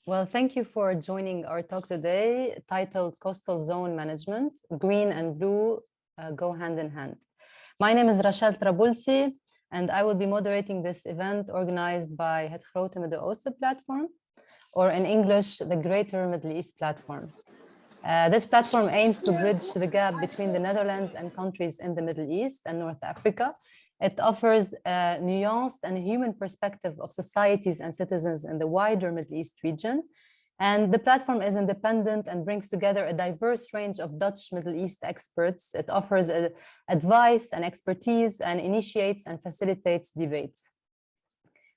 Well, thank you for joining our talk today, titled Coastal Zone Management, Green and Blue Go Hand in Hand. My name is Rachel Trabulsi, and I will be moderating this event organized by Het Grote Midden-Oosten Platform, or in English, the Greater Middle East Platform. This platform aims to bridge the gap between the Netherlands and countries in the Middle East and North Africa. It offers a nuanced and human perspective of societies and citizens in the wider Middle East region. And the platform is independent and brings together a diverse range of Dutch Middle East experts. It offers advice and expertise and initiates and facilitates debates.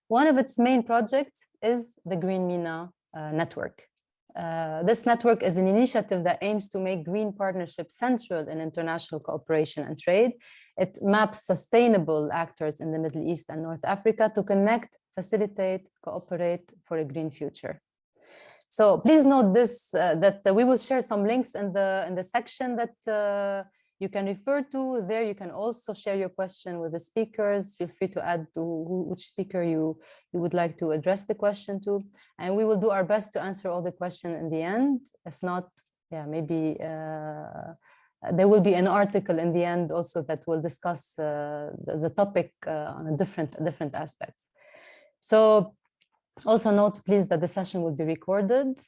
One of its main projects is the Green MENA Network. This network is an initiative that aims to make green partnerships central in international cooperation and trade. It maps sustainable actors in the Middle East and North Africa to connect, facilitate, cooperate for a green future. So please note this, that we will share some links in the section that you can refer to. There you can also share your question with the speakers. Feel free to add to which speaker you would like to address the question to. And we will do our best to answer all the questions in the end. If not, yeah, maybe there will be an article in the end also that will discuss the topic on a different aspects. So also note, please, that the session will be recorded.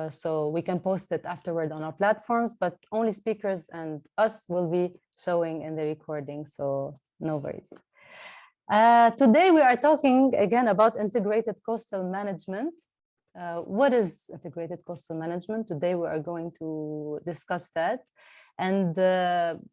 So we can post it afterward on our platforms, but only speakers and us will be showing in the recording, so no worries. Today we are talking again about integrated coastal management. What is integrated coastal management? Today we are going to discuss that. And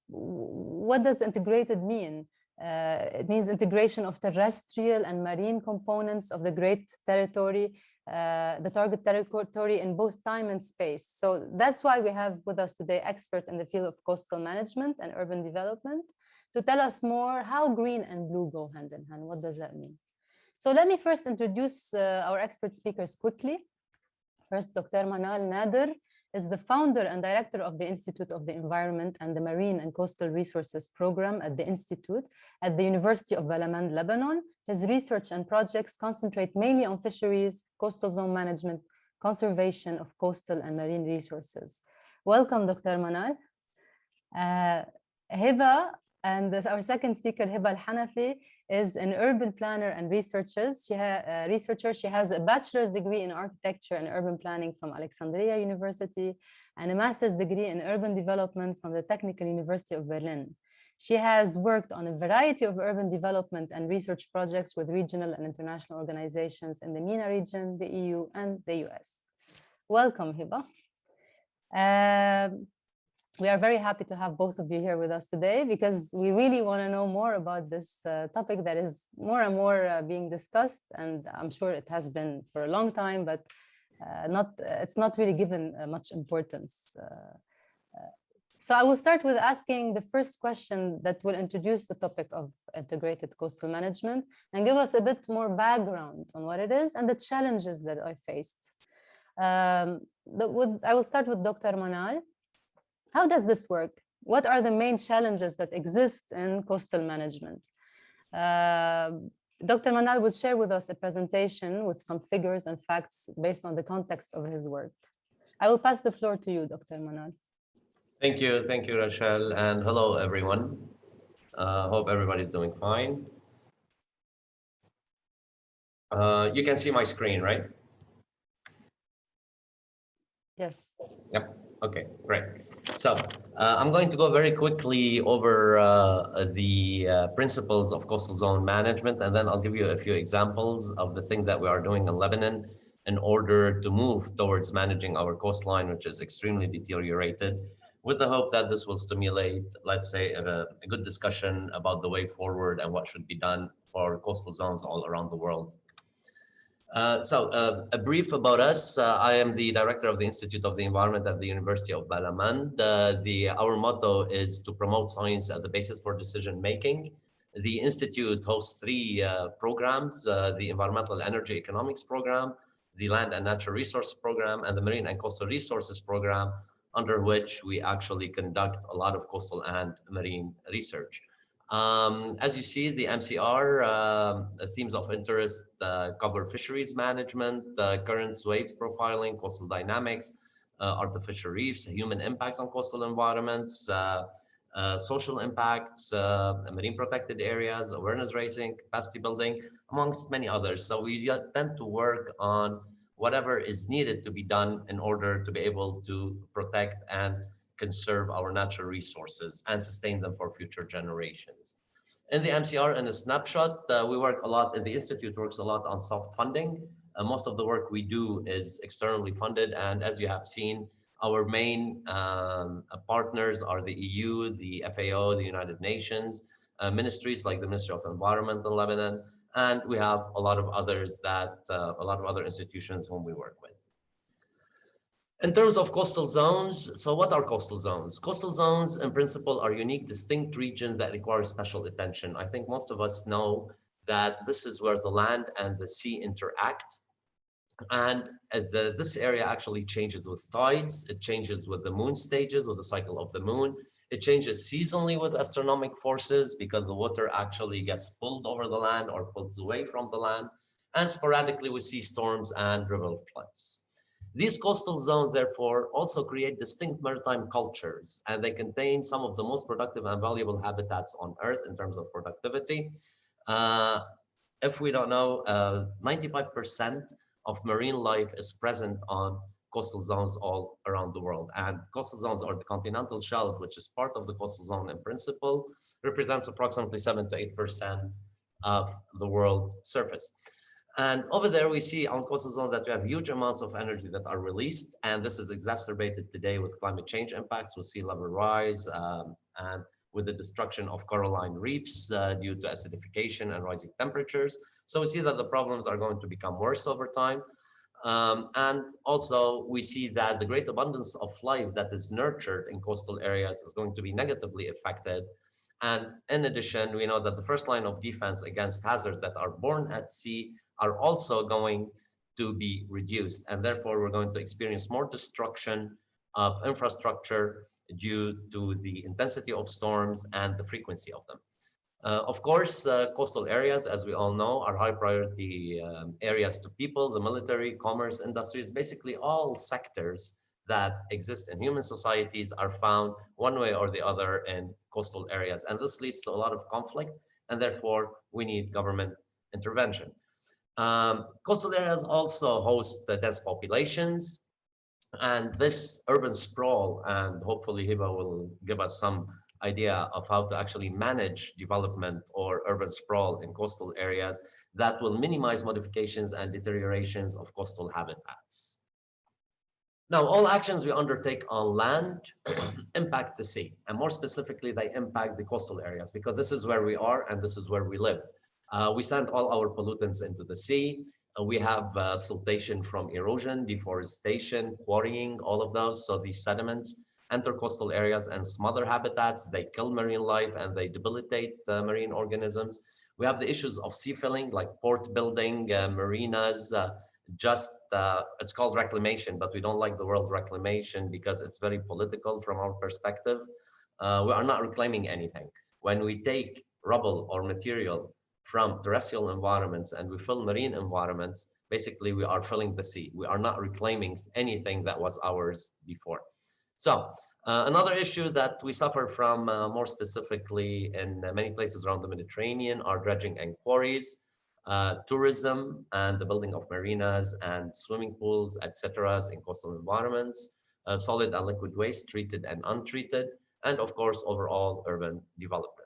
what does integrated mean? It means integration of terrestrial and marine components of the great territory, the target territory in both time and space. So that's why we have with us today expert in the field of coastal management and urban development to tell us more how green and blue go hand in hand. What does that mean? So let me first introduce our expert speakers quickly. First, Dr. Manal Nader is the founder and director of the Institute of the Environment and the Marine and Coastal Resources Program at the Institute at the University of Balamand, Lebanon. His research and projects concentrate mainly on fisheries, coastal zone management, conservation of coastal and marine resources. Welcome, Dr. Manal. Heba, and our second speaker, Heba Elhanafy, is an urban planner and researcher. She has a bachelor's degree in architecture and urban planning from Alexandria University and a master's degree in urban development from the Technical University of Berlin. She has worked on a variety of urban development and research projects with regional and international organizations in the MENA region, the EU, and the US. Welcome, Heba. We are very happy to have both of you here with us today because we really want to know more about this topic that is more and more being discussed, and I'm sure it has been for a long time, but it's not really given much importance. So I will start with asking the first question that will introduce the topic of integrated coastal management and give us a bit more background on what it is and the challenges that I faced. I will start with Dr. Manal. How does this work? What are the main challenges that exist in coastal management? Dr. Manal will share with us a presentation with some figures and facts based on the context of his work. I will pass the floor to you, Dr. Manal. Thank you, Rachel, and hello, everyone. Hope everybody's doing fine. You can see my screen, right? Yes. Yep. Okay, great. So I'm going to go very quickly over the principles of coastal zone management, and then I'll give you a few examples of the things that we are doing in Lebanon in order to move towards managing our coastline, which is extremely deteriorated, with the hope that this will stimulate, let's say, a good discussion about the way forward and what should be done for coastal zones all around the world. A brief about us. I am the director of the Institute of the Environment at the University of Balamand. Our motto is to promote science as the basis for decision making. The Institute hosts three programs, the Environmental Energy Economics Program, the Land and Natural Resources Program, and the Marine and Coastal Resources Program, under which we actually conduct a lot of coastal and marine research. As you see, the MCR themes of interest cover fisheries management, currents, waves profiling, coastal dynamics, artificial reefs, human impacts on coastal environments, social impacts, marine protected areas, awareness raising, capacity building, amongst many others. So we tend to work on whatever is needed to be done in order to be able to protect and conserve our natural resources and sustain them for future generations. In the MCR, in a snapshot, we work a lot, and the Institute works a lot on soft funding. Most of the work we do is externally funded, and as you have seen, our main partners are the EU, the FAO, the United Nations, ministries like the Ministry of Environment in Lebanon, and we have a lot of others that, a lot of other institutions whom we work with. In terms of coastal zones, so what are coastal zones? Coastal zones, in principle, are unique, distinct regions that require special attention. I think most of us know that this is where the land and the sea interact. And this area actually changes with tides. It changes with the moon stages, with the cycle of the moon. It changes seasonally with astronomic forces because the water actually gets pulled over the land or pulled away from the land. And sporadically, we see storms and river floods. These coastal zones, therefore, also create distinct maritime cultures, and they contain some of the most productive and valuable habitats on Earth in terms of productivity. If we don't know, 95% of marine life is present on coastal zones all around the world. And coastal zones, or the continental shelf, which is part of the coastal zone in principle, represents approximately 7 to 8% of the world surface. And over there, we see on coastal zone that we have huge amounts of energy that are released, and this is exacerbated today with climate change impacts, with sea level rise, and with the destruction of coralline reefs due to acidification and rising temperatures. So we see that the problems are going to become worse over time. And also, we see that the great abundance of life that is nurtured in coastal areas is going to be negatively affected. And in addition, we know that the first line of defense against hazards that are born at sea are also going to be reduced. And therefore, we're going to experience more destruction of infrastructure due to the intensity of storms and the frequency of them. Of course, coastal areas, as we all know, are high priority areas to people, the military, commerce, industries, basically all sectors that exist in human societies are found one way or the other in coastal areas. And this leads to a lot of conflict, and therefore we need government intervention. Coastal areas also host dense populations, and this urban sprawl, and hopefully Heba will give us some idea of how to actually manage development or urban sprawl in coastal areas that will minimize modifications and deteriorations of coastal habitats. Now, all actions we undertake on land impact the sea, and more specifically, they impact the coastal areas because this is where we are and this is where we live. We send all our pollutants into the sea. We have siltation from erosion, deforestation, quarrying, all of those. So these sediments enter coastal areas and smother habitats. They kill marine life and they debilitate marine organisms. We have the issues of sea filling, like port building, marinas. It's called reclamation, but we don't like the word reclamation because it's very political from our perspective. We are not reclaiming anything. When we take rubble or material from terrestrial environments and we fill marine environments, basically we are filling the sea. We are not reclaiming anything that was ours before. So another issue that we suffer from more specifically in many places around the Mediterranean are dredging and quarries, tourism and the building of marinas and swimming pools, etc. in coastal environments, solid and liquid waste, treated and untreated, and of course, overall urban development.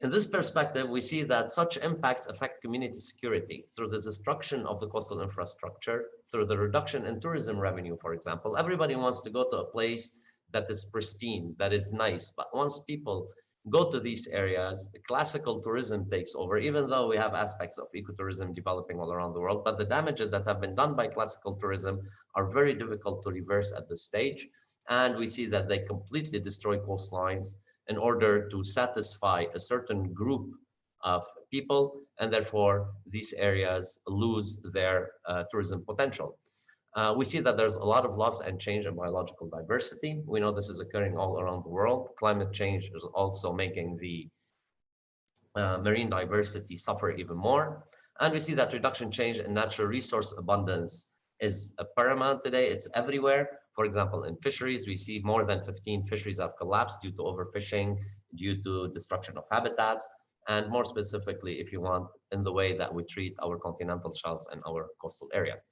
In this perspective, we see that such impacts affect community security through the destruction of the coastal infrastructure, through the reduction in tourism revenue, for example. Everybody wants to go to a place that is pristine, that is nice, but once people go to these areas, the classical tourism takes over, even though we have aspects of ecotourism developing all around the world, but the damages that have been done by classical tourism are very difficult to reverse at this stage. And we see that they completely destroy coastlines in order to satisfy a certain group of people, and therefore these areas lose their tourism potential. We see that there's a lot of loss and change in biological diversity. We know this is occurring all around the world. Climate change is also making the marine diversity suffer even more. And we see that reduction change in natural resource abundance is paramount today. It's everywhere. For example, in fisheries, we see more than 15 fisheries have collapsed due to overfishing, due to destruction of habitats, and more specifically, if you want, in the way that we treat our continental shelves and our coastal areas.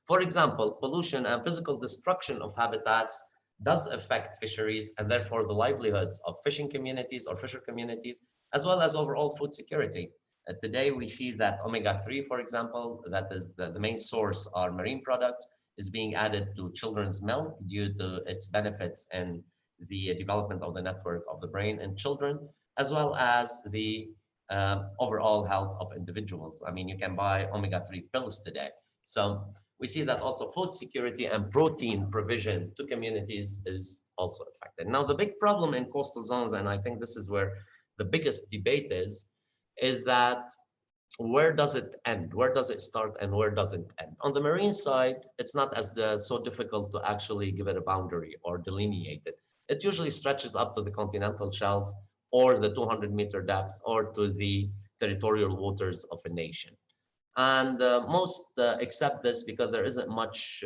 For example, pollution and physical destruction of habitats does affect fisheries and therefore the livelihoods of fishing communities or fisher communities, as well as overall food security. Today, we see that omega-3, for example, that is the main source are marine products, is being added to children's milk due to its benefits in the development of the network of the brain in children, as well as the overall health of individuals. I mean, you can buy omega-3 pills today. So we see that also food security and protein provision to communities is also affected. Now, the big problem in coastal zones, and I think this is where the biggest debate is that where does it end? Where does it start and where does it end? On the marine side, it's not as so difficult to actually give it a boundary or delineate it. It usually stretches up to the continental shelf or the 200-meter depth or to the territorial waters of a nation. And most accept this because there isn't much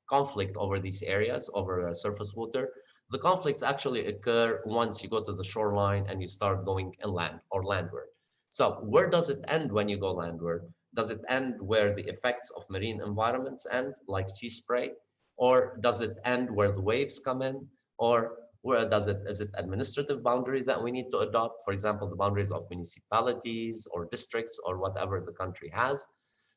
conflict over these areas, over surface water. The conflicts actually occur once you go to the shoreline and you start going inland or landward. So where does it end when you go landward? Does it end where the effects of marine environments end, like sea spray? Or does it end where the waves come in? Or where is it administrative boundary that we need to adopt? For example, the boundaries of municipalities or districts or whatever the country has.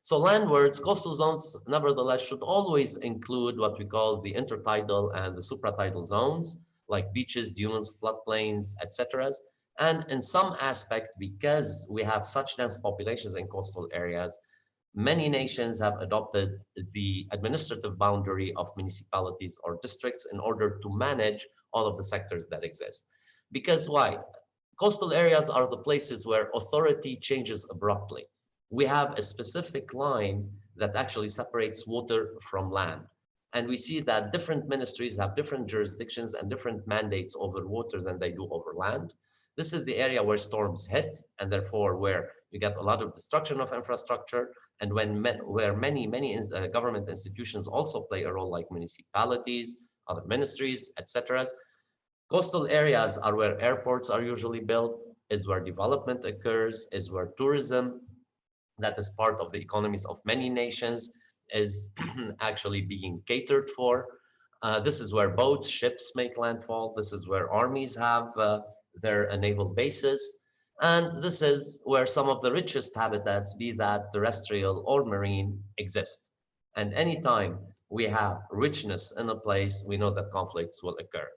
So landwards, coastal zones, nevertheless, should always include what we call the intertidal and the supratidal zones, like beaches, dunes, floodplains, etc. And in some aspect, because we have such dense populations in coastal areas, many nations have adopted the administrative boundary of municipalities or districts in order to manage all of the sectors that exist. Because why? Coastal areas are the places where authority changes abruptly. We have a specific line that actually separates water from land. And we see that different ministries have different jurisdictions and different mandates over water than they do over land. This is the area where storms hit, and therefore where you get a lot of destruction of infrastructure, and where many government institutions also play a role, like municipalities, other ministries, etc. Coastal areas are where airports are usually built, is where development occurs, is where tourism, that is part of the economies of many nations, is actually being catered for. This is where boats, ships make landfall. This is where armies have their naval bases. And this is where some of the richest habitats, be that terrestrial or marine, exist. And anytime we have richness in a place, we know that conflicts will occur.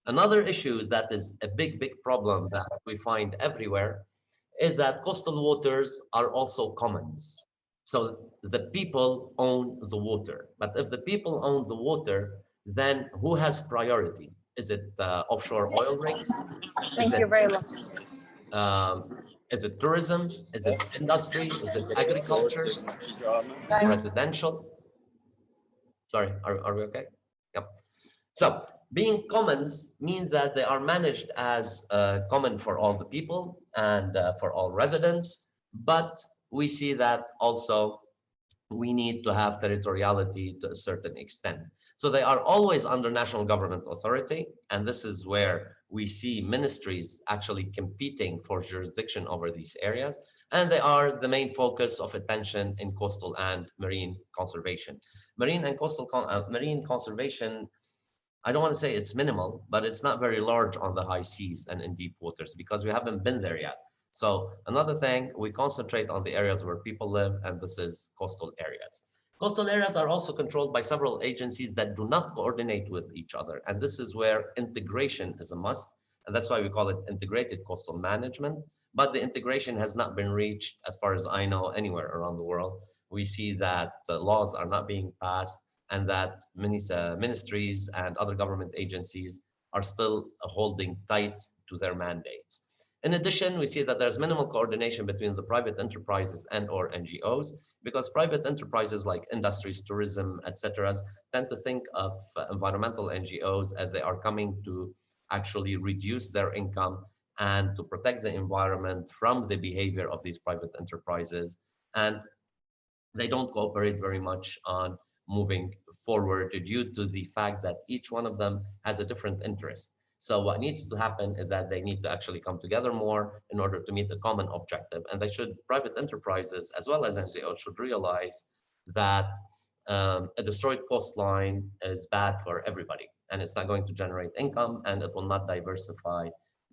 Another issue that is a big problem that we find everywhere is that coastal waters are also commons. So the people own the water. But if the people own the water, then who has priority? Is it offshore oil rigs? Thank you very much. Is it tourism? Is it industry? Is it agriculture? Residential? Sorry, are we okay? Yep. So being commons means that they are managed as common for all the people and for all residents, but we see that also we need to have territoriality to a certain extent. So they are always under national government authority, and this is where we see ministries actually competing for jurisdiction over these areas, and they are the main focus of attention in coastal and marine conservation. Marine and coastal marine conservation, I don't want to say it's minimal, but it's not very large on the high seas and in deep waters because we haven't been there yet. So another thing, we concentrate on the areas where people live, and this is coastal areas. Coastal areas are also controlled by several agencies that do not coordinate with each other. And this is where integration is a must. And that's why we call it integrated coastal management. But the integration has not been reached, as far as I know, anywhere around the world. We see that laws are not being passed, and that many ministries and other government agencies are still holding tight to their mandates. In addition, we see that there's minimal coordination between the private enterprises and or NGOs, because private enterprises like industries, tourism, etc., tend to think of environmental NGOs as they are coming to actually reduce their income and to protect the environment from the behavior of these private enterprises. And they don't cooperate very much on moving forward due to the fact that each one of them has a different interest. So what needs to happen is that they need to actually come together more in order to meet a common objective. And private enterprises as well as NGOs should realize that a destroyed coastline is bad for everybody, and it's not going to generate income, and it will not diversify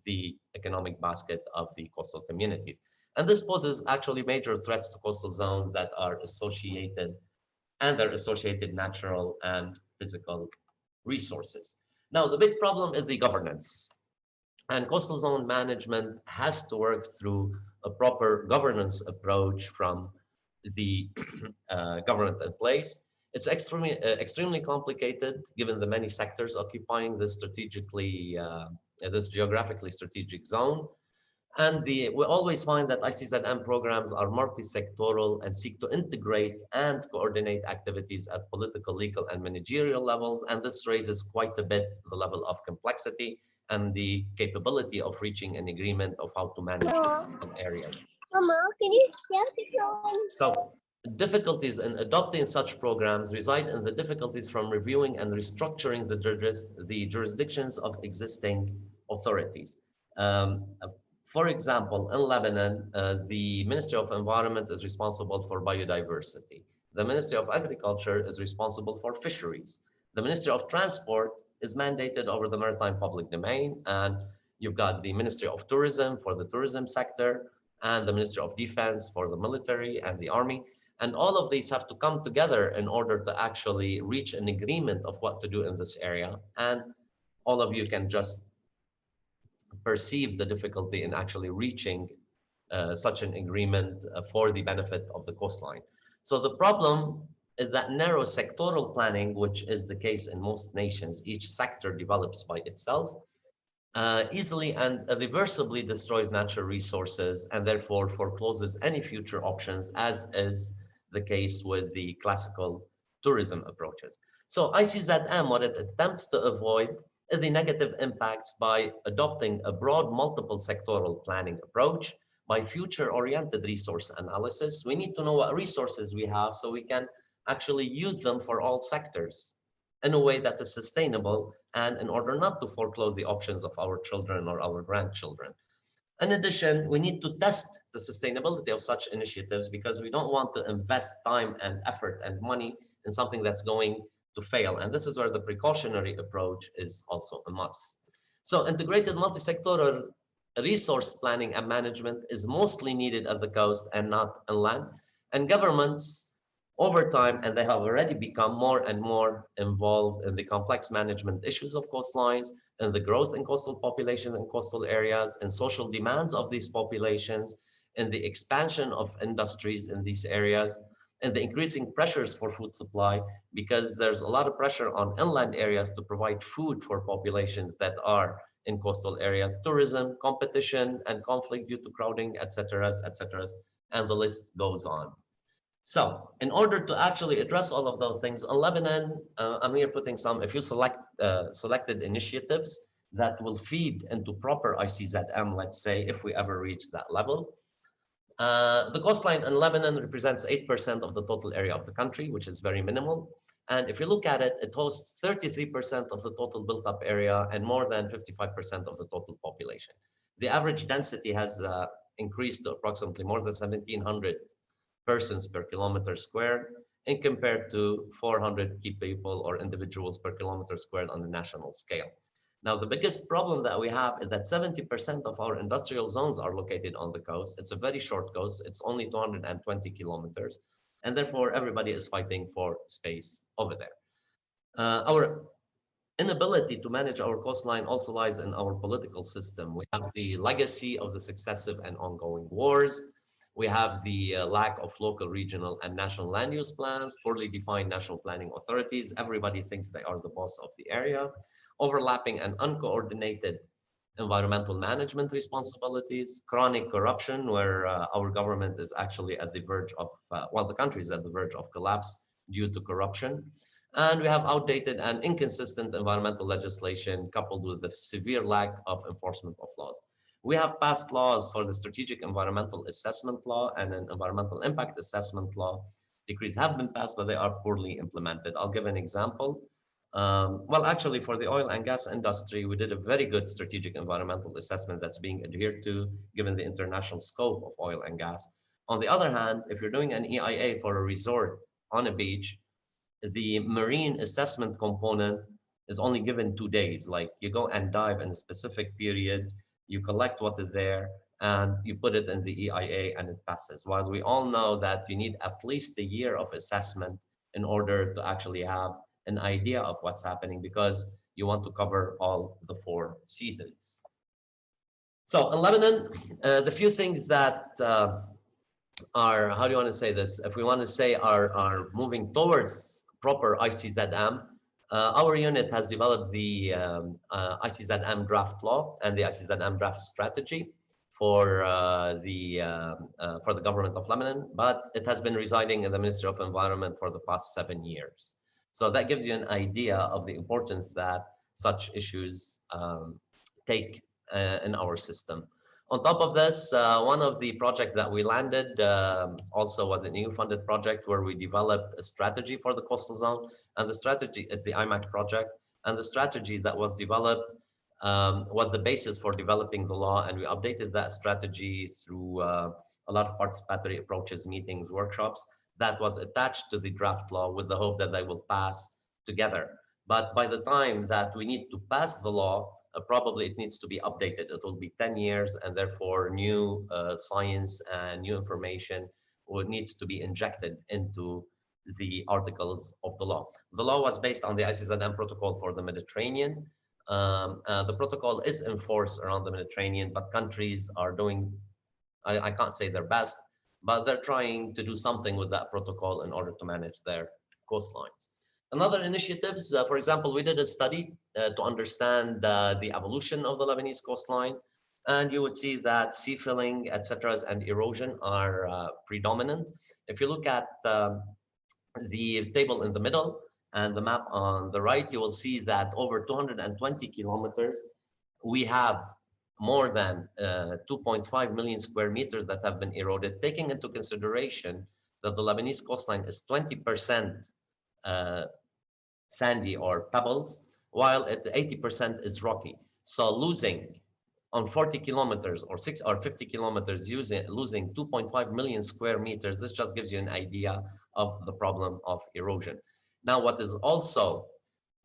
the economic basket of the coastal communities. And this poses actually major threats to coastal zones that are associated and their associated natural and physical resources. Now, the big problem is the governance. And coastal zone management has to work through a proper governance approach from the government in place. It's extremely complicated given the many sectors occupying this this geographically strategic zone. And we always find that ICZM programs are multi-sectoral and seek to integrate and coordinate activities at political, legal, and managerial levels. And this raises quite a bit the level of complexity and the capability of reaching an agreement of how to manage different areas. Mama, can you help? So difficulties in adopting such programs reside in the difficulties from reviewing and restructuring the jurisdictions of existing authorities. For example, in Lebanon, the Ministry of Environment is responsible for biodiversity. The Ministry of Agriculture is responsible for fisheries. The Ministry of Transport is mandated over the maritime public domain, and you've got the Ministry of Tourism for the tourism sector, and the Ministry of Defense for the military and the army. And all of these have to come together in order to actually reach an agreement of what to do in this area. And all of you can just perceive the difficulty in actually reaching such an agreement for the benefit of the coastline. So the problem is that narrow sectoral planning, which is the case in most nations, each sector develops by itself, easily and irreversibly destroys natural resources and therefore forecloses any future options, as is the case with the classical tourism approaches. So ICZM, what it attempts to avoid is the negative impacts by adopting a broad multiple sectoral planning approach, by future-oriented resource analysis. We need to know what resources we have so we can actually use them for all sectors in a way that is sustainable and in order not to foreclose the options of our children or our grandchildren. In addition, we need to test the sustainability of such initiatives because we don't want to invest time and effort and money in something that's going to fail. And this is where the precautionary approach is also a must. So integrated multi-sectoral resource planning and management is mostly needed at the coast and not inland. And governments over time, and they have already become more and more involved in the complex management issues of coastlines, and the growth in coastal populations and coastal areas, and social demands of these populations, and the expansion of industries in these areas, and the increasing pressures for food supply, because there's a lot of pressure on inland areas to provide food for populations that are in coastal areas, tourism, competition, and conflict due to crowding, etc., and the list goes on. So in order to actually address all of those things, in Lebanon, I'm here putting some, if you selected initiatives that will feed into proper ICZM, let's say, if we ever reach that level. The coastline in Lebanon represents 8% of the total area of the country, which is very minimal. And if you look at it, it hosts 33% of the total built up area and more than 55% of the total population. The average density has increased to approximately more than 1,700 persons per kilometer squared, and compared to 400 key people or individuals per kilometer squared on the national scale. Now, the biggest problem that we have is that 70% of our industrial zones are located on the coast. It's a very short coast. It's only 220 kilometers. And therefore, everybody is fighting for space over there. Our inability to manage our coastline also lies in our political system. We have the legacy of the successive and ongoing wars. We have the lack of local, regional, and national land use plans, poorly defined national planning authorities. Everybody thinks they are the boss of the area. Overlapping and uncoordinated environmental management responsibilities, chronic corruption, where our government is actually at the verge of, well, the country is at the verge of collapse due to corruption. And we have outdated and inconsistent environmental legislation coupled with the severe lack of enforcement of laws. We have passed laws for the Strategic Environmental Assessment Law and an Environmental Impact Assessment Law. Decrees have been passed, but they are poorly implemented. I'll give an example. Well, actually, for the oil and gas industry, we did a very good strategic environmental assessment that's being adhered to, given the international scope of oil and gas. On the other hand, if you're doing an EIA for a resort on a beach, the marine assessment component is only given 2 days. Like you go and dive in a specific period, you collect what is there, and you put it in the EIA and it passes. While we all know that you need at least a year of assessment in order to actually have an idea of what's happening, because you want to cover all the 4 seasons. So in Lebanon, the few things that are, how do you want to say this? If we want to say are moving towards proper ICZM, our unit has developed the ICZM draft law and the ICZM draft strategy for the government of Lebanon, but it has been residing in the Ministry of Environment for the past 7 years. So that gives you an idea of the importance that such issues take in our system. On top of this, one of the projects that we landed also was a new funded project where we developed a strategy for the coastal zone. And the strategy is the IMAC project. And the strategy that was developed was the basis for developing the law. And we updated that strategy through a lot of participatory approaches, meetings, workshops that was attached to the draft law with the hope that they will pass together. But by the time that we need to pass the law, probably it needs to be updated. It will be 10 years, and therefore new science and new information needs to be injected into the articles of the law. The law was based on the ICZM protocol for the Mediterranean. The protocol is enforced around the Mediterranean, but countries are doing, I can't say their best, but they're trying to do something with that protocol in order to manage their coastlines. Another initiatives, for example, we did a study to understand the evolution of the Lebanese coastline, and you would see that sea filling, etc., and erosion are predominant. If you look at the table in the middle and the map on the right, you will see that over 220 kilometers, we have more than 2.5 million square meters that have been eroded, taking into consideration that the Lebanese coastline is 20% sandy or pebbles, while at 80% is rocky. So losing on 40 kilometers or 6 or 50 kilometers, losing 2.5 million square meters, this just gives you an idea of the problem of erosion. Now, what is also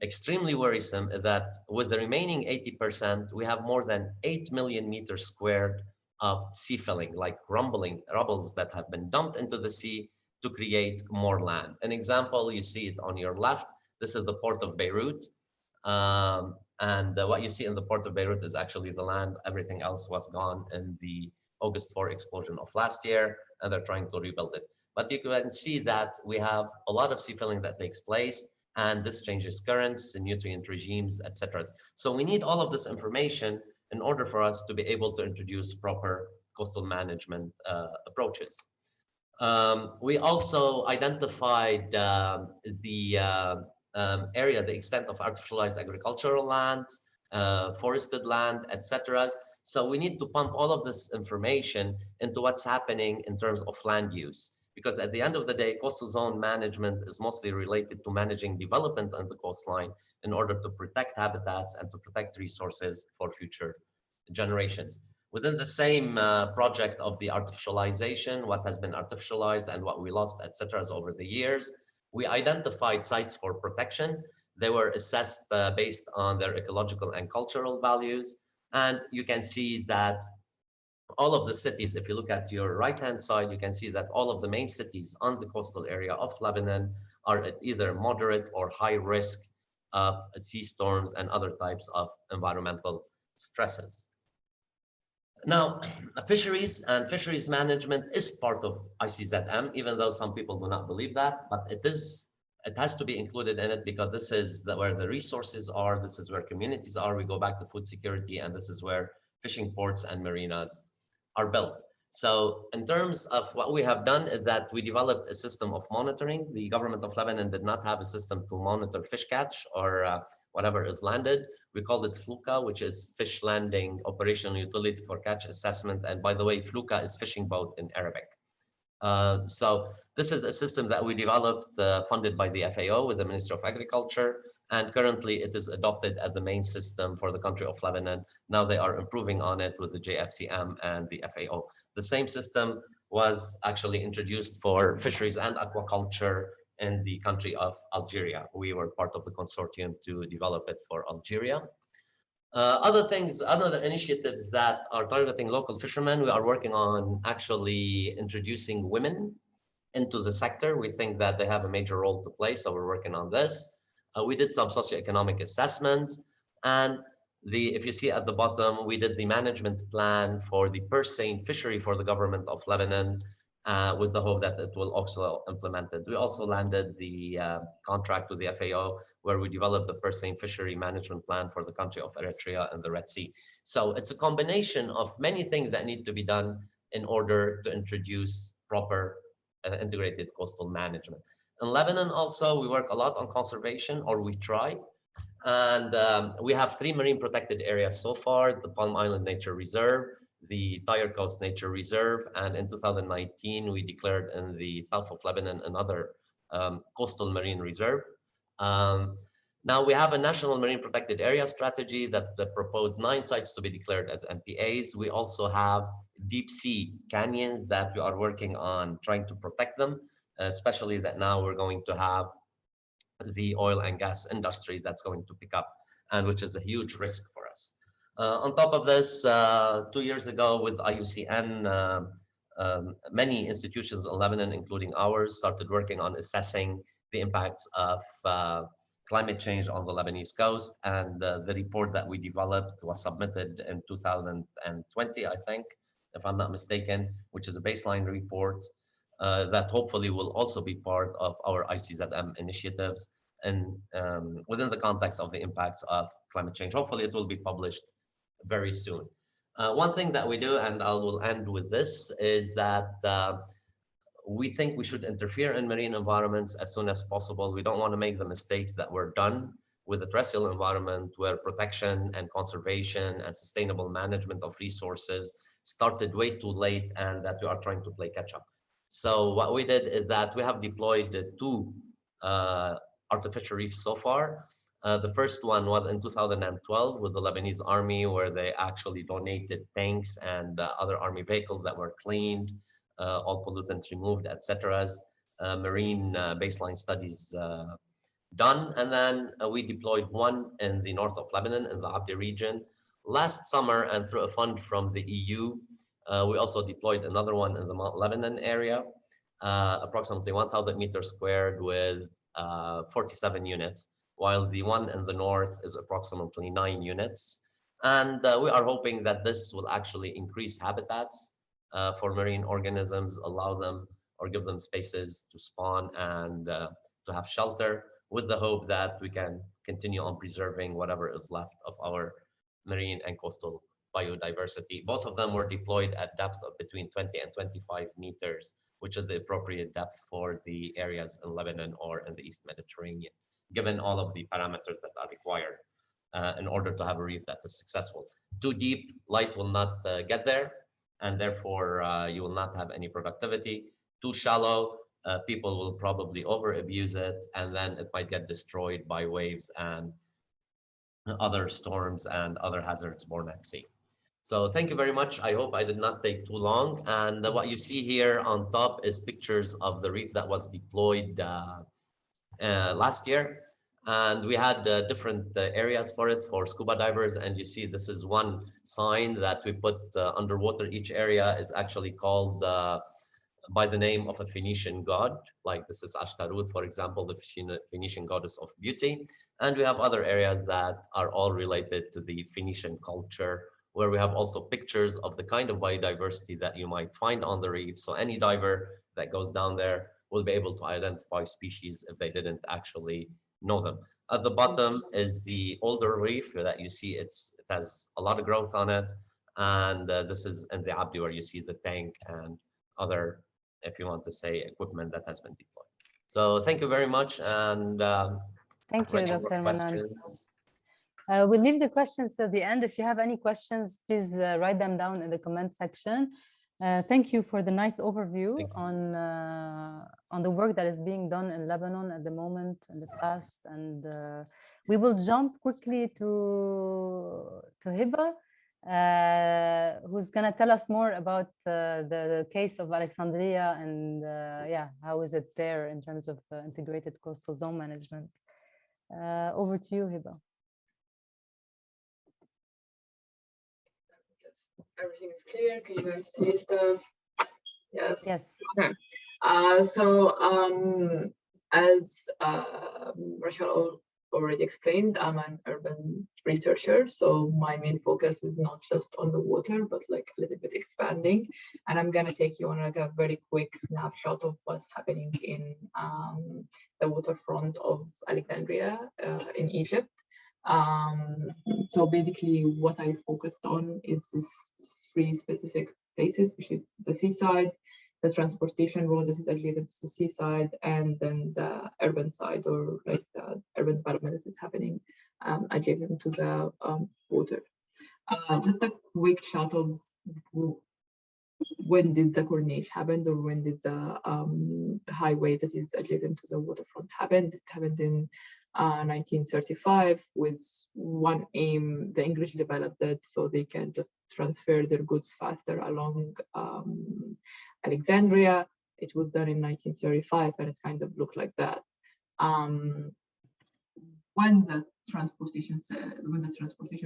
extremely worrisome is that with the remaining 80%, we have more than 8 million meters squared of sea filling, like rubbles that have been dumped into the sea to create more land. An example, you see it on your left. This is the port of Beirut. And what you see in the port of Beirut is actually the land. Everything else was gone in the August 4 explosion of last year, and they're trying to rebuild it. But you can see that we have a lot of sea filling that takes place, and this changes currents and nutrient regimes, etc. So we need all of this information in order for us to be able to introduce proper coastal management approaches. We also identified the area, the extent of artificialized agricultural lands, forested land, etc. So we need to pump all of this information into what's happening in terms of land use. Because at the end of the day, coastal zone management is mostly related to managing development on the coastline in order to protect habitats and to protect resources for future generations. Within the same project of the artificialization, what has been artificialized and what we lost, etc., over the years, we identified sites for protection. They were assessed based on their ecological and cultural values. And you can see that all of the cities, if you look at your right-hand side, you can see that all of the main cities on the coastal area of Lebanon are at either moderate or high risk of sea storms and other types of environmental stresses. Now, fisheries and fisheries management is part of ICZM, even though some people do not believe that, but it has to be included in it because this is where the resources are, this is where communities are. We go back to food security, and this is where fishing ports and marinas are built. So in terms of what we have done is that we developed a system of monitoring. The government of Lebanon did not have a system to monitor fish catch or whatever is landed. We called it FLUCA, which is Fish Landing Operational Utility for Catch Assessment. And by the way, FLUCA is fishing boat in Arabic. So this is a system that we developed, funded by the FAO with the Ministry of Agriculture. And currently it is adopted as the main system for the country of Lebanon. Now they are improving on it with the JFCM and the FAO. The same system was actually introduced for fisheries and aquaculture in the country of Algeria. We were part of the consortium to develop it for Algeria. Other initiatives that are targeting local fishermen, we are working on actually introducing women into the sector. We think that they have a major role to play, so we're working on this. We did some socioeconomic assessments, and if you see at the bottom, we did the management plan for the purse seine fishery for the government of Lebanon, with the hope that it will also implement it. We also landed the contract with the FAO, where we developed the purse seine fishery management plan for the country of Eritrea and the Red Sea. So it's a combination of many things that need to be done in order to introduce proper integrated coastal management. In Lebanon also, we work a lot on conservation, or we try. And we have 3 marine protected areas so far: the Palm Island Nature Reserve, the Tyre Coast Nature Reserve, and in 2019, we declared in the south of Lebanon another coastal marine reserve. Now we have a national marine protected area strategy that proposed 9 sites to be declared as MPAs. We also have deep sea canyons that we are working on trying to protect them, especially that now we're going to have the oil and gas industry that's going to pick up, and which is a huge risk for us. On top of this, 2 years ago with IUCN, many institutions in Lebanon, including ours, started working on assessing the impacts of climate change on the Lebanese coast. And the report that we developed was submitted in 2020, I think, if I'm not mistaken, which is a baseline report that hopefully will also be part of our ICZM initiatives and within the context of the impacts of climate change. Hopefully it will be published very soon. One thing that we do, and I will end with this, is that we think we should interfere in marine environments as soon as possible. We don't want to make the mistakes that were done with the terrestrial environment, where protection and conservation and sustainable management of resources started way too late, and that we are trying to play catch up. So what we did is that we have deployed 2 artificial reefs so far. The first one was in 2012 with the Lebanese army, where they actually donated tanks and other army vehicles that were cleaned, all pollutants removed, etc. Marine baseline studies done. And then we deployed 1 in the north of Lebanon in the Abdi region last summer, and through a fund from the EU, we also deployed another one in the Mount Lebanon area, approximately 1,000 meters squared with 47 units, while the one in the north is approximately 9 units. And we are hoping that this will actually increase habitats for marine organisms, allow them or give them spaces to spawn and to have shelter, with the hope that we can continue on preserving whatever is left of our marine and coastal biodiversity. Both of them were deployed at depths of between 20 and 25 meters, which is the appropriate depth for the areas in Lebanon or in the East Mediterranean, given all of the parameters that are required in order to have a reef that is successful. Too deep, light will not get there, and therefore you will not have any productivity. Too shallow, people will probably over-abuse it, and then it might get destroyed by waves and other storms and other hazards born at sea. So thank you very much. I hope I did not take too long. And what you see here on top is pictures of the reef that was deployed last year. And we had different areas for it for scuba divers. And you see this is one sign that we put underwater. Each area is actually called by the name of a Phoenician god. Like this is Ashtarut, for example, the Phoenician goddess of beauty. And we have other areas that are all related to the Phoenician culture, where we have also pictures of the kind of biodiversity that you might find on the reef. So any diver that goes down there will be able to identify species if they didn't actually know them. At the bottom is the older reef that you see. It has a lot of growth on it. And this is in the Abdi, where you see the tank and other, if you want to say, equipment that has been deployed. So thank you very much. And thank you, Dr. Manal. We'll leave the questions till the end. If you have any questions, please write them down in the comment section. Thank you for the nice overview on the work that is being done in Lebanon at the moment and the past. And we will jump quickly to Heba, who's going to tell us more about the case of Alexandria and yeah, how is it there in terms of integrated coastal zone management. Over to you, Heba. Everything is clear. Can you guys see stuff? Yes. Yes. Okay. As Rachel already explained, I'm an urban researcher, so my main focus is not just on the water, but like a little bit expanding. And I'm gonna take you on like a very quick snapshot of what's happening in the waterfront of Alexandria in Egypt. So basically what I focused on is these three specific places, which is the seaside, the transportation road that is adjacent to the seaside, and then the urban side, or like the urban development that is happening adjacent to the water. Just a quick shot of when did the Corniche happen, or when did the highway that is adjacent to the waterfront happen. It happened in 1935 with one aim. The English developed it so they can just transfer their goods faster along Alexandria. It was done in 1935 and it kind of looked like that. When the transportation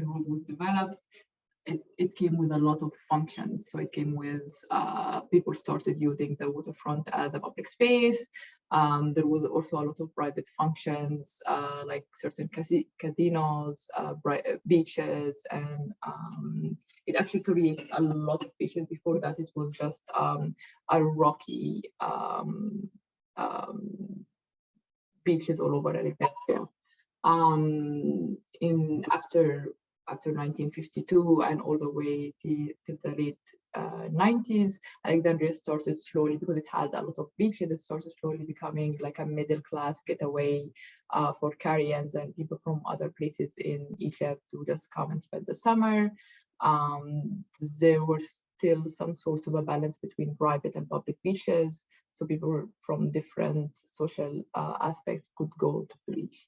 road was developed, it came with a lot of functions. So it came with people started using the waterfront as a public space. There was also a lot of private functions, like certain casinos, beaches, and it actually created a lot of beaches. Before that, it was just a rocky beaches all over Alexandria. After 1952 and all the way to the late 90s, Alexandria started slowly, because it had a lot of beaches, it started slowly becoming like a middle class getaway for Carians and people from other places in Egypt to just come and spend the summer. There was still some sort of a balance between private and public beaches, so people from different social aspects could go to the beach.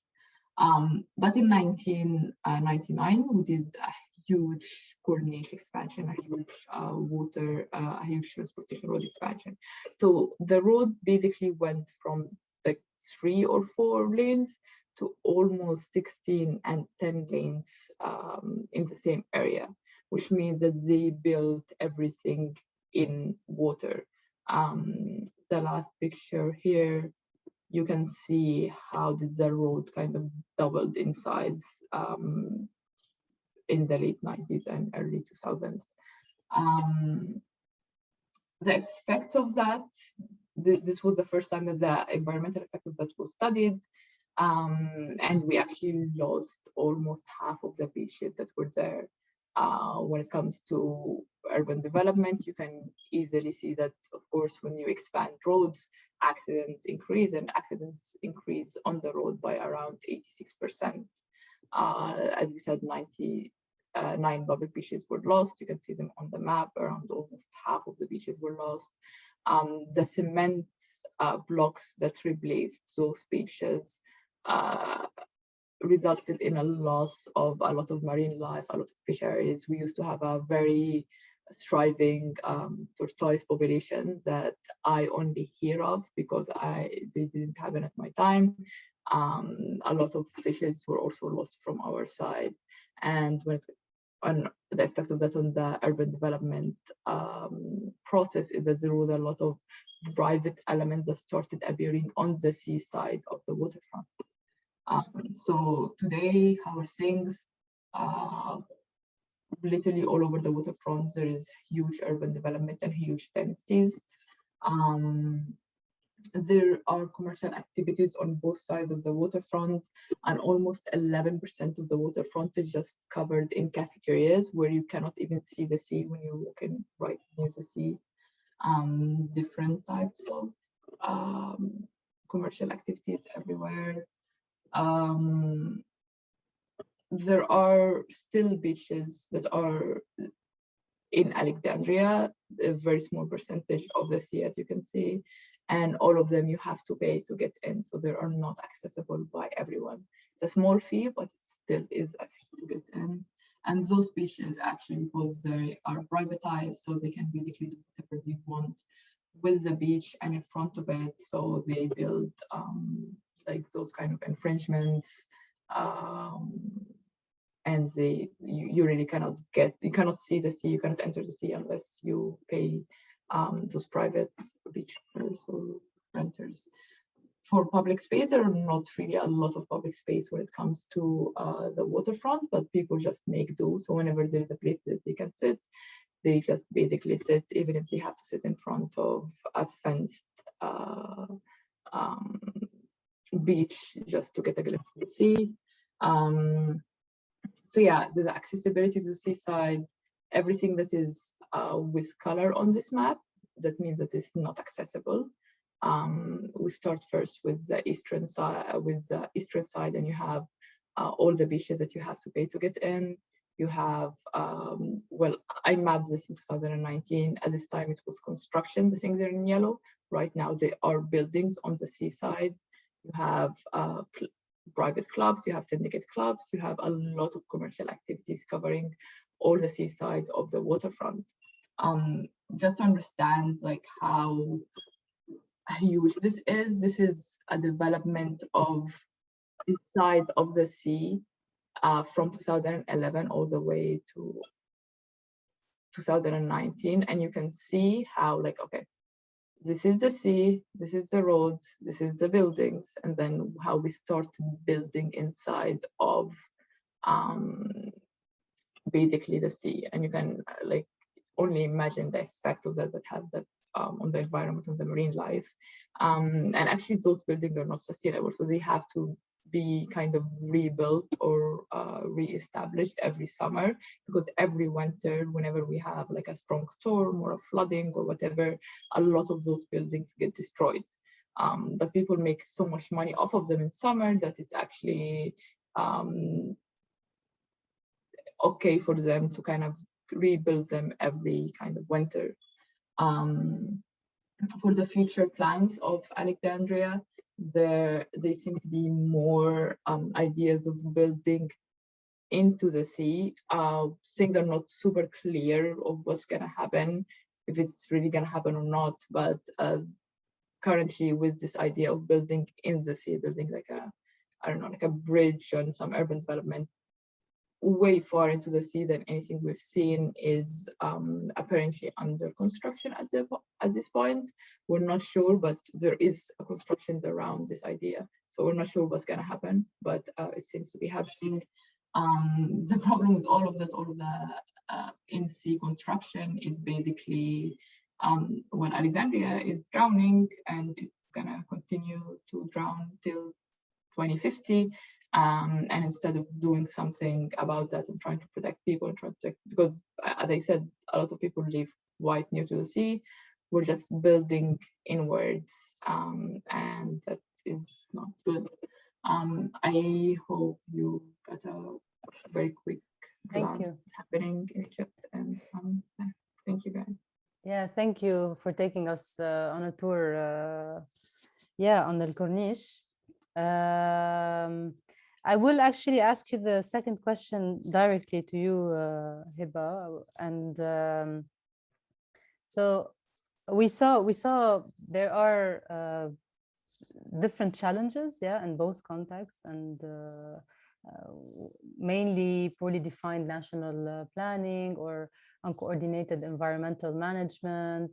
But in 1999, we did a huge Corniche expansion, a huge transportation road expansion. So the road basically went from like 3 or 4 lanes to almost 16 and 10 lanes in the same area, which means that they built everything in water. The last picture here, you can see how the road kind of doubled in size in the late 90s and early 2000s. The effects of that, this was the first time that the environmental effect of that was studied. And we actually lost almost half of the beaches that were there. When it comes to urban development, you can easily see that, of course, when you expand roads, accidents increase, and accidents increase on the road by around 86%. As we said, 99 public beaches were lost. You can see them on the map. Around almost half of the beaches were lost. The cement blocks that replaced those beaches resulted in a loss of a lot of marine life, a lot of fisheries. We used to have a very thriving tortoise population that I only hear of because they didn't happen at my time. A lot of fishes were also lost from our side, and the effect of that on the urban development process is that there was a lot of private elements that started appearing on the seaside of the waterfront. So today, how are things? Literally all over the waterfront, there is huge urban development and huge densities. There are commercial activities on both sides of the waterfront, and almost 11% of the waterfront is just covered in cafeterias where you cannot even see the sea when you're walking right near the sea. Different types of commercial activities everywhere. there are still beaches that are in Alexandria, a very small percentage of the sea, as you can see, and all of them you have to pay to get in, so they are not accessible by everyone. It's a small fee, but it still is a fee to get in. And those beaches, actually, because they are privatized, so they can basically do whatever they want with the beach and in front of it. So they build like those kind of infringements, and you really cannot you cannot see the sea, you cannot enter the sea unless you pay those private beach owners or renters. For public space, there are not really a lot of public space when it comes to the waterfront, but people just make do. So whenever there is a place that they can sit, they just basically sit, even if they have to sit in front of a fenced beach just to get a glimpse of the sea. So yeah, the accessibility to the seaside, everything that is with color on this map, that means that it's not accessible. We start first with the eastern side, and you have all the beaches that you have to pay to get in. You have, well, I mapped this in 2019. At this time, it was construction, the things are in yellow. Right now, they are buildings on the seaside. You have private clubs, you have syndicate clubs, you have a lot of commercial activities covering all the seaside of the waterfront. Just to understand like how huge this is a development of the side of the sea from 2011 all the way to 2019, and you can see how, like, okay, this is the sea, this is the roads, this is the buildings, and then how we start building inside of basically the sea. And you can like only imagine the effect of that has that on the environment, on the marine life. And actually those buildings are not sustainable, so they have to be kind of rebuilt or re-established every summer, because every winter, whenever we have like a strong storm or a flooding or whatever, a lot of those buildings get destroyed. But people make so much money off of them in summer that it's actually okay for them to kind of rebuild them every kind of winter. For the future plans of Alexandria, there seem to be more ideas of building into the sea. Things are not super clear of what's gonna happen, if it's really gonna happen or not, but currently with this idea of building in the sea, building like a, I don't know, like a bridge on some urban development way far into the sea than anything we've seen is apparently under construction at this point. We're not sure, but there is a construction around this idea. So we're not sure what's gonna happen, but it seems to be happening. The problem with all of that, all of the in-sea construction is basically when Alexandria is drowning, and it's gonna continue to drown till 2050. And instead of doing something about that and trying to protect people and trying to protect, because as I said, a lot of people live quite near to the sea, we're just building inwards, and that is not good. I hope you got a very quick glance of what's happening in Egypt, and thank you guys. Yeah, thank you for taking us on a tour, on the Corniche. I will actually ask you the second question directly to you, Heba. And so we saw there are different challenges, in both contexts, and mainly poorly defined national planning or uncoordinated environmental management,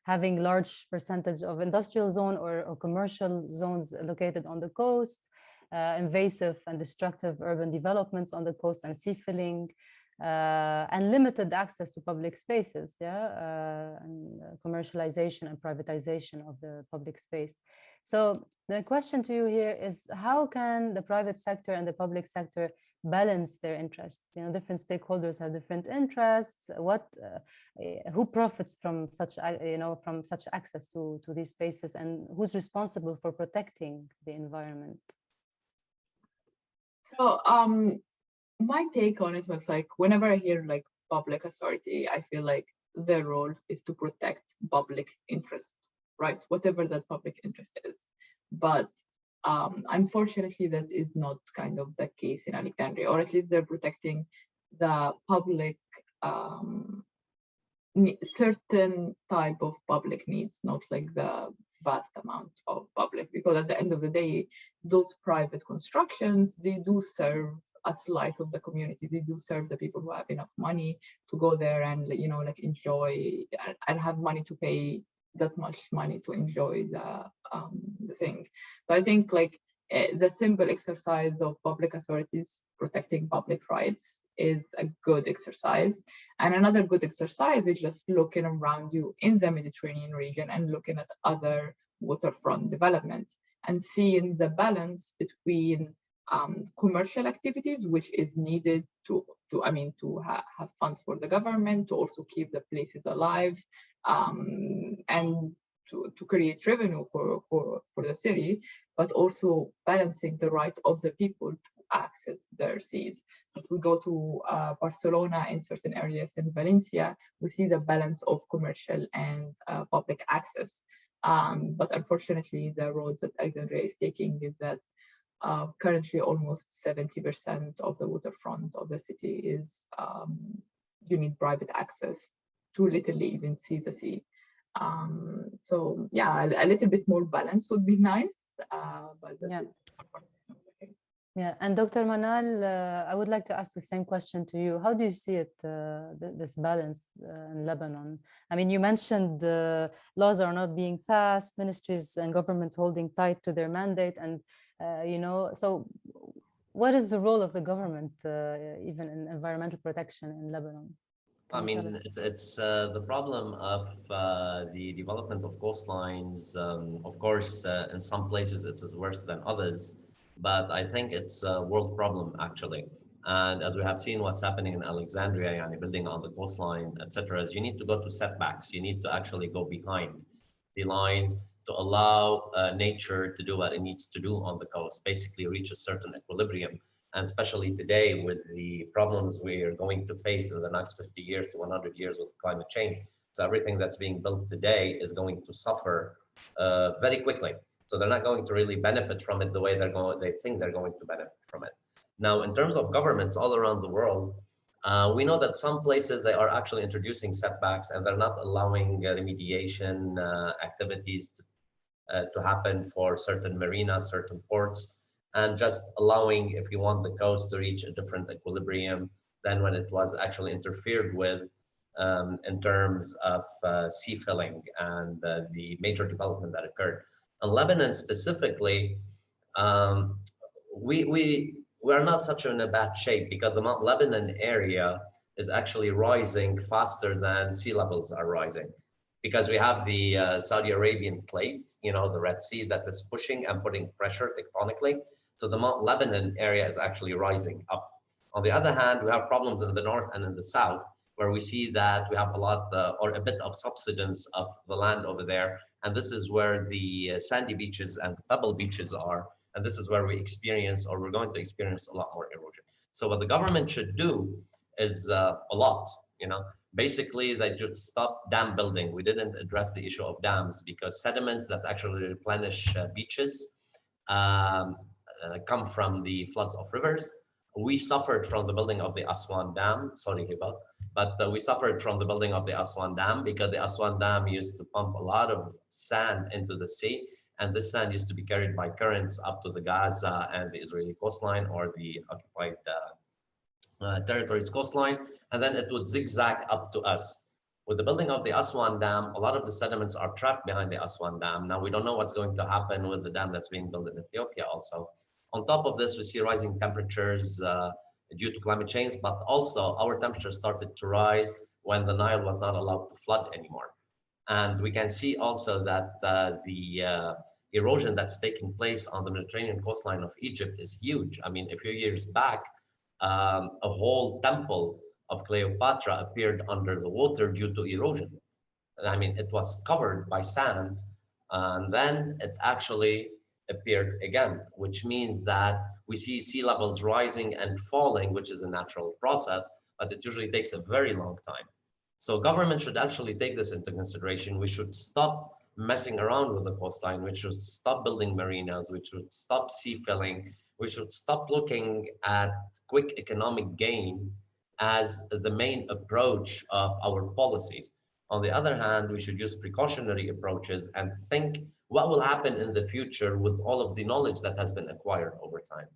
having large percentage of industrial zone or commercial zones located on the coast, invasive and destructive urban developments on the coast and sea filling, and limited access to public spaces, and commercialization and privatization of the public space. So the question to you here is, how can the private sector and the public sector balance their interests? Different stakeholders have different interests. Who profits from such, from such access to these spaces, and who's responsible for protecting the environment? So my take on it was like whenever I hear like public authority, I feel like their role is to protect public interest, right? Whatever that public interest is. But unfortunately, that is not kind of the case in Alexandria, or at least they're protecting the public certain type of public needs, not like the vast amount of public, because at the end of the day, those private constructions, they do serve a slice of the community. They do serve the people who have enough money to go there and, you know, like enjoy and have money to pay that much money to enjoy the thing. So I think like the simple exercise of public authorities protecting public rights is a good exercise. And another good exercise is just looking around you in the Mediterranean region and looking at other waterfront developments and seeing the balance between commercial activities, which is needed to have funds for the government, to also keep the places alive, and to create revenue for the city, but also balancing the right of the people to access their seas. If we go to Barcelona, in certain areas in Valencia, we see the balance of commercial and public access. But unfortunately, the road that Alexandria is taking is that currently almost 70% of the waterfront of the city is you need private access to literally even see the sea. So yeah, a little bit more balance would be nice. But yeah. Yeah, and Dr. Manal, I would like to ask the same question to you. How do you see it, this balance in Lebanon? I mean, you mentioned laws are not being passed, ministries and governments holding tight to their mandate, and you know, so what is the role of the government, even in environmental protection in Lebanon? I mean, it's the problem of the development of coastlines. Of course, in some places it is worse than others, but I think it's a world problem actually. And as we have seen what's happening in Alexandria, and building on the coastline, etc., is you need to go to setbacks. You need to actually go behind the lines to allow nature to do what it needs to do on the coast, basically reach a certain equilibrium. And especially today with the problems we are going to face in the next 50 years to 100 years with climate change. So everything that's being built today is going to suffer very quickly. So they're not going to really benefit from it the way they think they're going to benefit from it. Now, in terms of governments all around the world, we know that some places they are actually introducing setbacks and they're not allowing remediation activities to happen for certain marinas, certain ports, and just allowing, if you want, the coast to reach a different equilibrium than when it was actually interfered with in terms of sea filling and the major development that occurred. In Lebanon specifically, we are not such in a bad shape because the Mount Lebanon area is actually rising faster than sea levels are rising, because we have the Saudi Arabian plate, you know, the Red Sea that is pushing and putting pressure tectonically. So the Mount Lebanon area is actually rising up. On the other hand, we have problems in the north and in the south, where we see that we have a lot or a bit of subsidence of the land over there. And this is where the sandy beaches and the pebble beaches are. And this is where we experience, or we're going to experience, a lot more erosion. So what the government should do is a lot, you know. Basically, they should stop dam building. We didn't address the issue of dams because sediments that actually replenish beaches come from the floods of rivers. We suffered from the building of the Aswan Dam, sorry Heba, but we suffered from the building of the Aswan Dam because the Aswan Dam used to pump a lot of sand into the sea, and this sand used to be carried by currents up to the Gaza and the Israeli coastline, or the occupied territories coastline, and then it would zigzag up to us. With the building of the Aswan Dam, a lot of the sediments are trapped behind the Aswan Dam. Now, we don't know what's going to happen with the dam that's being built in Ethiopia also. On top of this, we see rising temperatures due to climate change, but also our temperatures started to rise when the Nile was not allowed to flood anymore. And we can see also that the erosion that's taking place on the Mediterranean coastline of Egypt is huge. I mean, a few years back, a whole temple of Cleopatra appeared under the water due to erosion. I mean, it was covered by sand, and then it actually appeared again, which means that we see sea levels rising and falling, which is a natural process, but it usually takes a very long time. So government should actually take this into consideration. We should stop messing around with the coastline. We should stop building marinas. We should stop sea filling. We should stop looking at quick economic gain as the main approach of our policies. On the other hand, we should use precautionary approaches and think what will happen in the future with all of the knowledge that has been acquired over time.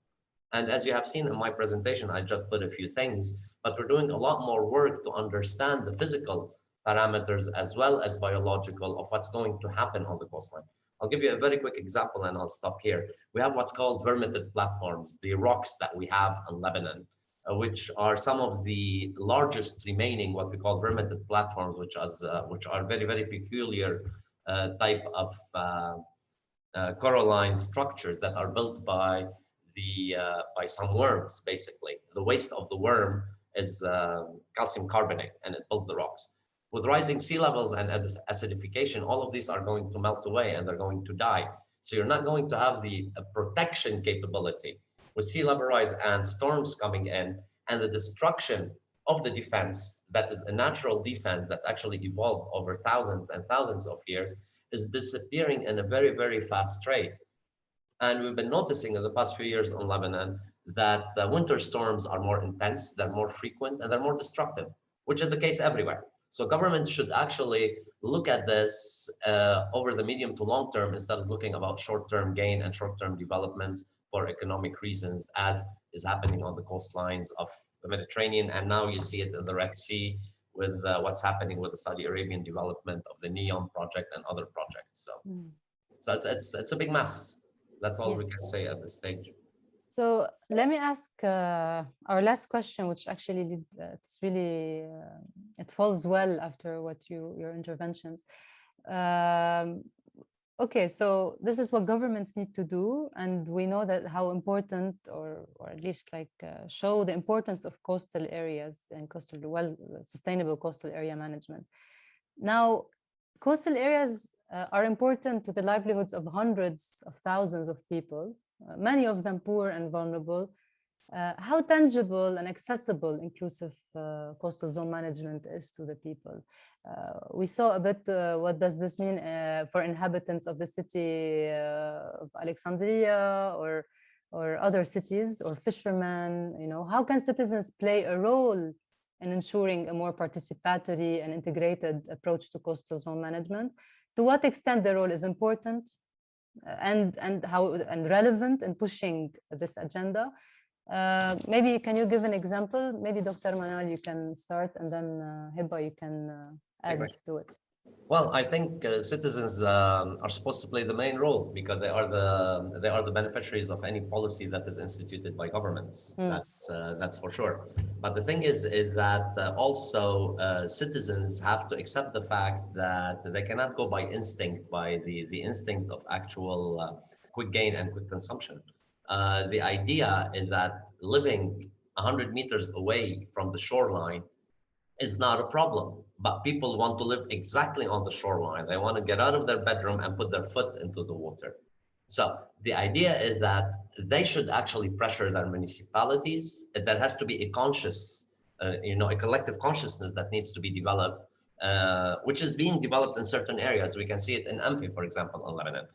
And as you have seen in my presentation, I just put a few things, but we're doing a lot more work to understand the physical parameters as well as biological of what's going to happen on the coastline. I'll give you a very quick example and I'll stop here. We have what's called vermeted platforms, the rocks that we have in Lebanon, which are some of the largest remaining what we call vermeted platforms, which are very, very peculiar type of coralline structures that are built by some worms, basically. The waste of the worm is calcium carbonate, and it builds the rocks. With rising sea levels and acidification, all of these are going to melt away and they're going to die. So you're not going to have the protection capability. With sea level rise and storms coming in and the destruction of the defense, that is a natural defense that actually evolved over thousands and thousands of years, is disappearing in a very, very fast rate. And we've been noticing in the past few years in Lebanon that winter storms are more intense, they're more frequent, and they're more destructive, which is the case everywhere. So government should actually look at this over the medium to long term instead of looking about short-term gain and short-term developments for economic reasons, as is happening on the coastlines of the Mediterranean. And now you see it in the Red Sea with what's happening with the Saudi Arabian development of the NEOM project and other projects. So it's a big mess. That's all we can say at this stage. So let me ask our last question, which actually it's really it falls well after what your interventions. Okay, so this is what governments need to do, and we know that how important, or at least like show the importance of coastal areas and sustainable coastal area management. Now, coastal areas are important to the livelihoods of hundreds of thousands of people, many of them poor and vulnerable. How tangible and accessible inclusive coastal zone management is to the people? We saw a bit what does this mean for inhabitants of the city of Alexandria or other cities, or fishermen. You know, how can citizens play a role in ensuring a more participatory and integrated approach to coastal zone management? To what extent the role is important and relevant in pushing this agenda? Maybe can you give an example? Maybe Dr. Manal, you can start, and then Heba, you can add to it. Well, I think citizens are supposed to play the main role because they are the beneficiaries of any policy that is instituted by governments. That's for sure. But the thing is that also citizens have to accept the fact that they cannot go by instinct, by the instinct of actual quick gain and quick consumption. The idea is that living 100 meters away from the shoreline is not a problem, but people want to live exactly on the shoreline. They want to get out of their bedroom and put their foot into the water. So the idea is that they should actually pressure their municipalities. There has to be a conscious, a collective consciousness that needs to be developed, which is being developed in certain areas. We can see it in Amphi, for example, in Lebanon.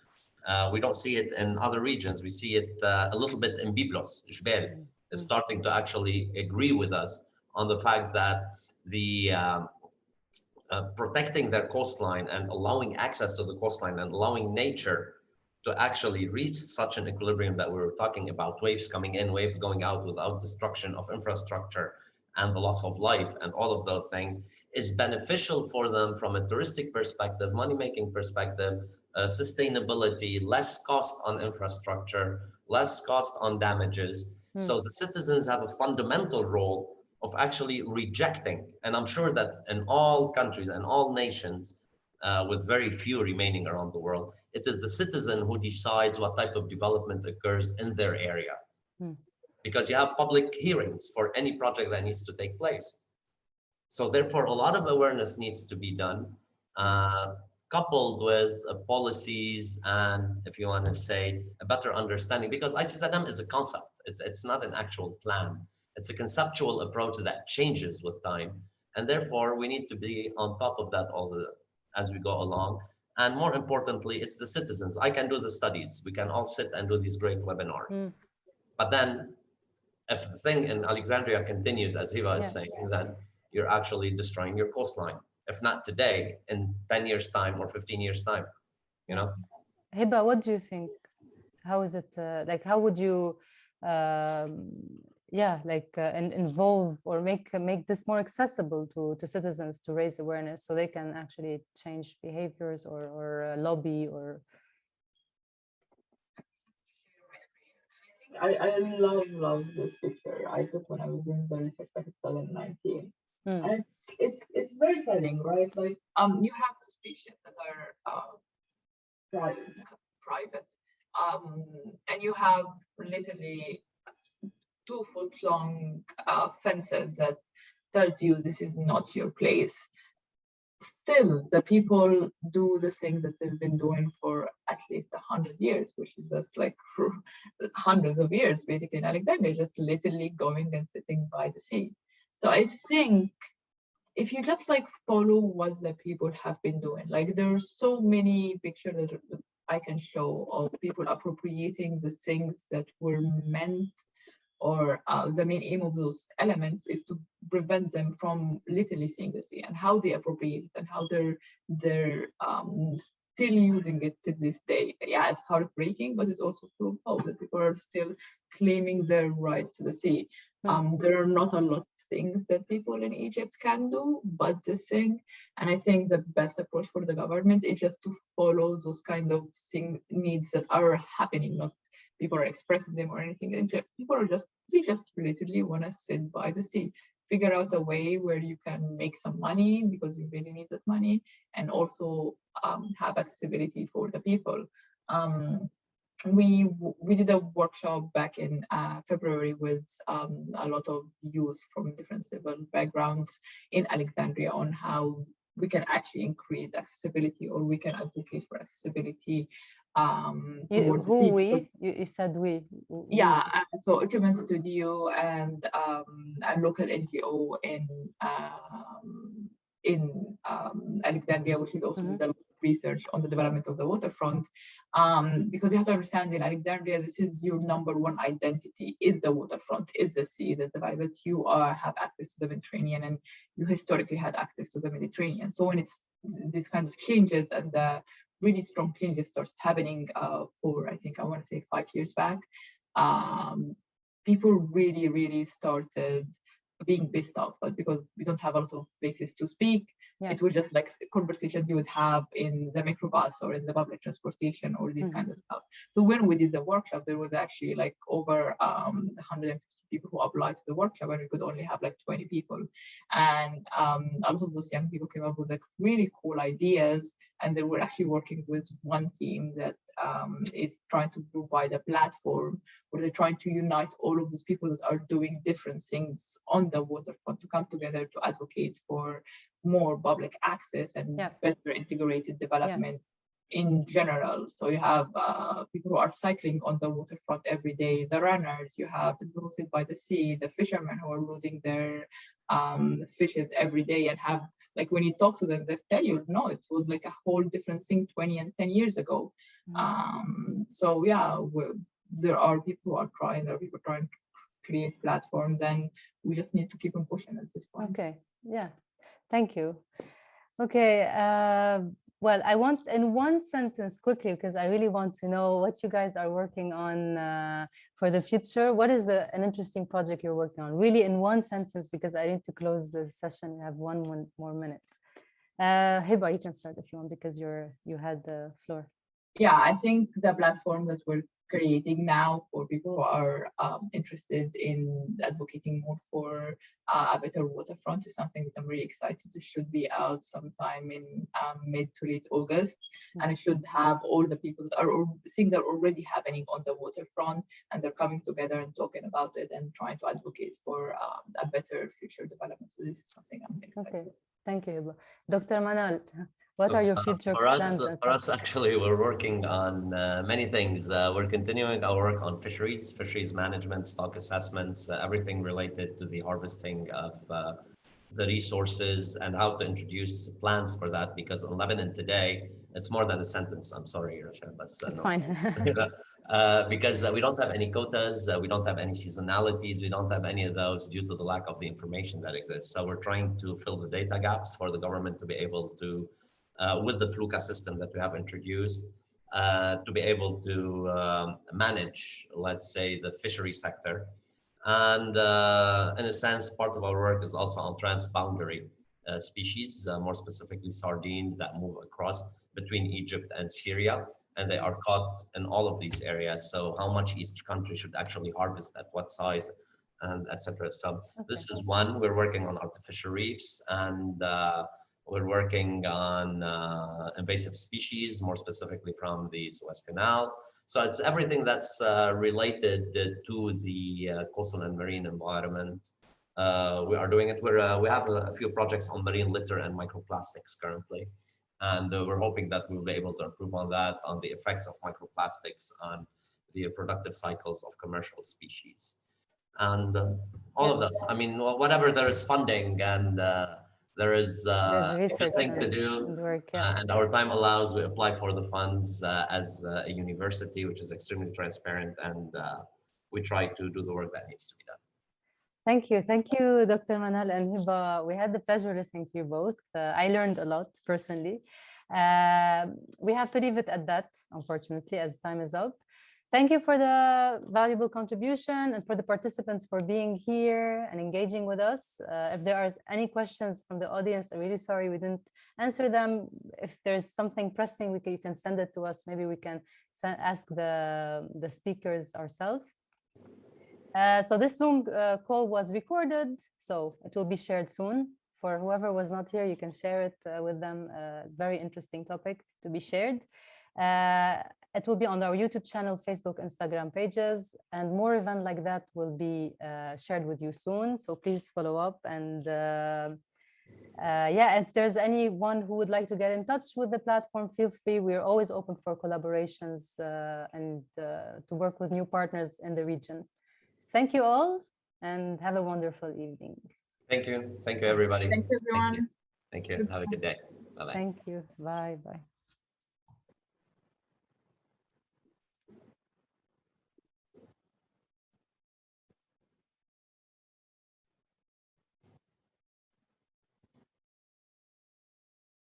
We don't see it in other regions. We see it a little bit in Byblos. Jbel is starting to actually agree with us on the fact that the protecting their coastline and allowing access to the coastline and allowing nature to actually reach such an equilibrium that we were talking about, waves coming in, waves going out without destruction of infrastructure and the loss of life and all of those things, is beneficial for them from a touristic perspective, money-making perspective, sustainability, less cost on infrastructure, less cost on damages. So the citizens have a fundamental role of actually rejecting, and I'm sure that in all countries and all nations, with very few remaining around the world, it is the citizen who decides what type of development occurs in their area. Because you have public hearings for any project that needs to take place. So therefore, a lot of awareness needs to be done. coupled with policies and, if you want to say, a better understanding, because ICZM is a concept. It's not an actual plan. It's a conceptual approach that changes with time. And therefore, we need to be on top of that as we go along. And more importantly, it's the citizens. I can do the studies. We can all sit and do these great webinars. But then if the thing in Alexandria continues, as Heba is saying, then you're actually destroying your coastline. If not today, in 10 years' time or 15 years' time, you know? Heba, what do you think? How is it, like, how would you, involve or make this more accessible to citizens to raise awareness so they can actually change behaviors or lobby or? I love this picture I took when I was doing the research back in 2019. And it's very telling, right? Like you have those species that are private, and you have literally 2-foot long fences that tells you this is not your place. Still, the people do the thing that they've been doing for at least 100 years, which is just like for hundreds of years, basically in Alexandria, just literally going and sitting by the sea. So I think if you just like follow what the people have been doing, like there are so many pictures that I can show of people appropriating the things that were meant, or the main aim of those elements is to prevent them from literally seeing the sea, and how they appropriate it and how they're still using it to this day. Yeah, it's heartbreaking, but it's also full of hope that people are still claiming their rights to the sea. There are not a lot of things that people in Egypt can do, but this thing, and I think the best approach for the government is just to follow those kind of needs that are happening, not people are expressing them or anything. People are they just literally want to sit by the sea, figure out a way where you can make some money because you really need that money, and also have accessibility for the people. We did a workshop back in February with a lot of youth from different civil backgrounds in Alexandria on how we can actually increase accessibility, or we can advocate for accessibility. You said we. Yeah, so Equipment Studio and a local NGO in Alexandria, which is also the research on the development of the waterfront, because you have to understand in Alexandria, this is your number one identity, is the waterfront, is the sea, the fact that you have access to the Mediterranean, and you historically had access to the Mediterranean. So when it's these kind of changes and the really strong changes started happening for, I think, I want to say 5 years back, people really started being pissed off, but because we don't have a lot of places to speak, it was just like conversations you would have in the microbus or in the public transportation or these kind of stuff. So when we did the workshop, there was actually like over 150 people who applied to the workshop, and we could only have like 20 people. And a lot of those young people came up with like really cool ideas, and they were actually working with one team that is trying to provide a platform where they're trying to unite all of those people that are doing different things on the waterfront to come together to advocate for more public access and better integrated development in general. So you have people who are cycling on the waterfront every day, the runners, you have the people who sit by the sea, the fishermen who are losing their fishes every day, and have, like, when you talk to them, they tell you, no, it was like a whole different thing 20 and 10 years ago. So yeah, there are people who are trying, there are people trying to create platforms, and we just need to keep on pushing at this point. Okay, yeah, thank you. Okay, well, I want in one sentence quickly, because I really want to know what you guys are working on for the future. What is an interesting project you're working on? Really in one sentence, because I need to close the session. We have one more minute. Heba, you can start if you want, because you had the floor. Yeah, I think the platform that we're creating now for people who are interested in advocating more for a better waterfront is something that I'm really excited. It should be out sometime in mid to late August, and it should have all the people that are things that are already happening on the waterfront, and they're coming together and talking about it and trying to advocate for a better future development. So this is something I'm excited. Okay, thank you, Heba. Dr. Manal, What are your future For us, plans? And actually, we're working on many things. We're continuing our work on fisheries management, stock assessments, everything related to the harvesting of the resources and how to introduce plans for that. Because in Lebanon today, it's more than a sentence. I'm sorry, Rasha, but it's no. fine. Because we don't have any quotas, we don't have any seasonalities, we don't have any of those due to the lack of the information that exists. So we're trying to fill the data gaps for the government to be able to, with the FLUCA system that we have introduced, to be able to manage, let's say, the fishery sector. And in a sense, part of our work is also on transboundary species, more specifically sardines that move across between Egypt and Syria. And they are caught in all of these areas. So how much each country should actually harvest at what size, and etc. So this is one. We're working on artificial reefs, and we're working on invasive species, more specifically from the Suez Canal. So it's everything that's related to the coastal and marine environment. We are doing it. We have a few projects on marine litter and microplastics currently. And we're hoping that we'll be able to improve on that, on the effects of microplastics on the reproductive cycles of commercial species. And all of those. I mean, whatever there is funding and there is a good thing to do, work, and our time allows, we apply for the funds as a university, which is extremely transparent, and we try to do the work that needs to be done. Thank you, Dr. Manal and Heba. We had the pleasure listening to you both. I learned a lot personally. We have to leave it at that, unfortunately, as time is up. Thank you for the valuable contribution and for the participants for being here and engaging with us. If there are any questions from the audience, I'm really sorry we didn't answer them. If there's something pressing, you can send it to us. Maybe we can ask the speakers ourselves. So this Zoom call was recorded, so it will be shared soon. For whoever was not here, you can share it with them. Very interesting topic to be shared. It will be on our YouTube channel, Facebook, Instagram pages, and more events like that will be shared with you soon. So please follow up. And yeah, if there's anyone who would like to get in touch with the platform, feel free. We're always open for collaborations and to work with new partners in the region. Thank you all, and have a wonderful evening. Thank you. Thank you, everybody. Thank you, everyone. Thank you. Have a good day. Bye-bye. Thank you. Bye. Bye.